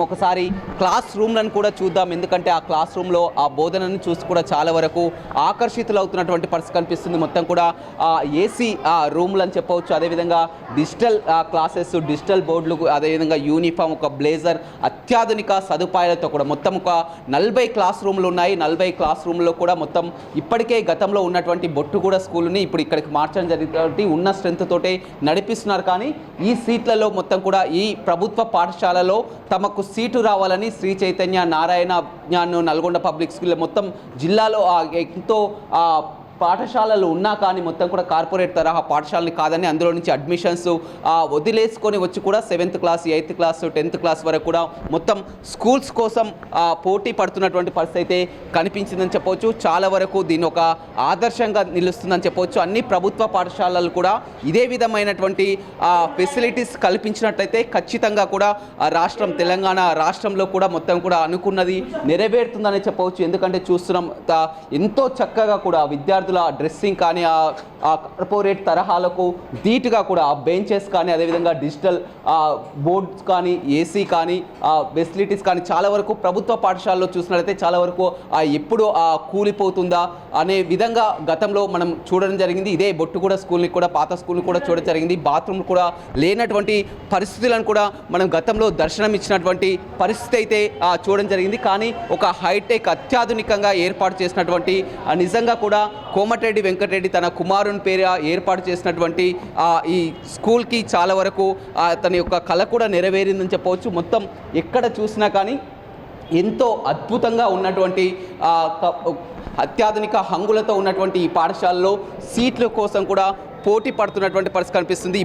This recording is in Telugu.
ఒకసారి క్లాస్ రూమ్లను కూడా చూద్దాం. ఎందుకంటే ఆ క్లాస్ రూమ్లో ఆ బోధనను చూసి కూడా చాలా వరకు ఆకర్షితులు అవుతున్నటువంటి పరిస్థితి కనిపిస్తుంది. మొత్తం కూడా ఏసీ రూమ్లు అని చెప్పవచ్చు. అదేవిధంగా డిజిటల్ క్లాసెస్, డిజిటల్ బోర్డులు, అదేవిధంగా యూనిఫామ్, ఒక బ్లేజర్, అత్యాధునిక సదుపాయాలతో కూడా మొత్తం ఒక 40 క్లాస్ రూమ్లు ఉన్నాయి. 40 క్లాస్ రూమ్లో కూడా మొత్తం ఇప్పటికే గతంలో ఉన్నటువంటి బొట్టుగూడ స్కూల్ని ఇప్పుడు ఇక్కడికి మార్చడం జరిగింది. ఉన్న స్ట్రెంత్ తోటే నడిపిస్తున్నారు. కానీ ఈ సీట్లలో మొత్తం కూడా ఈ ప్రభుత్వ పాఠశాలలో తమకు సీటు రావాలని శ్రీ చైతన్య నారాయణ జ్ఞాన్ నల్గొండ పబ్లిక్ స్కూల్ మొత్తం జిల్లాలో ఎంతో పాఠశాలలు ఉన్నా కానీ మొత్తం కూడా కార్పొరేట్ తరహా పాఠశాలని కాదని అందులో నుంచి అడ్మిషన్స్ వదిలేసుకొని వచ్చి కూడా 7th class, 8th class, 10th class వరకు కూడా మొత్తం స్కూల్స్ కోసం పోటీ పడుతున్నటువంటి పరిస్థితి అయితే కనిపించిందని చెప్పవచ్చు. చాలా వరకు దీన్ని ఒక ఆదర్శంగా నిలుస్తుందని చెప్పవచ్చు. అన్ని ప్రభుత్వ పాఠశాలలు కూడా ఇదే విధమైనటువంటి ఫెసిలిటీస్ కల్పించినట్లయితే ఖచ్చితంగా కూడా రాష్ట్రం, తెలంగాణ రాష్ట్రంలో కూడా మొత్తం కూడా అనుకున్నది నెరవేరుతుందని చెప్పవచ్చు. ఎందుకంటే చూస్తున్నాం ఎంతో చక్కగా కూడా విద్యార్థుల డ్రెస్సింగ్ కానీ ఆ కార్పొరేట్ తరహాలకు ధీటుగా కూడా ఆ బెంచెస్ కానీ, అదేవిధంగా డిజిటల్ బోర్డ్స్ కానీ, ఏసీ కానీ, ఫెసిలిటీస్ కానీ చాలా వరకు ప్రభుత్వ పాఠశాలలో చూసినట్లయితే చాలా వరకు ఎప్పుడు కూలిపోతుందా అనే విధంగా గతంలో మనం చూడడం జరిగింది. ఇదే బొట్టుగూడ స్కూల్ని కూడా, పాత స్కూల్ని కూడా చూడడం జరిగింది. బాత్రూమ్ కూడా లేనటువంటి పరిస్థితులను కూడా మనం గతంలో దర్శనం ఇచ్చినటువంటి పరిస్థితి అయితే చూడడం జరిగింది. కానీ ఒక హైటెక్, అత్యాధునికంగా ఏర్పాటు చేసినటువంటి నిజంగా కూడా కోమటిరెడ్డి వెంకటరెడ్డి తన కుమారుని పేరు ఏర్పాటు చేసినటువంటి ఈ స్కూల్కి చాలా వరకు తన యొక్క కళ కూడా నెరవేరిందని చెప్పవచ్చు. మొత్తం ఎక్కడ చూసినా కానీ ఎంతో అద్భుతంగా ఉన్నటువంటి అత్యాధునిక హంగులతో ఉన్నటువంటి ఈ పాఠశాలలో సీట్ల కోసం కూడా పోటీ పడుతున్నటువంటి పరిస్థితి కనిపిస్తుంది.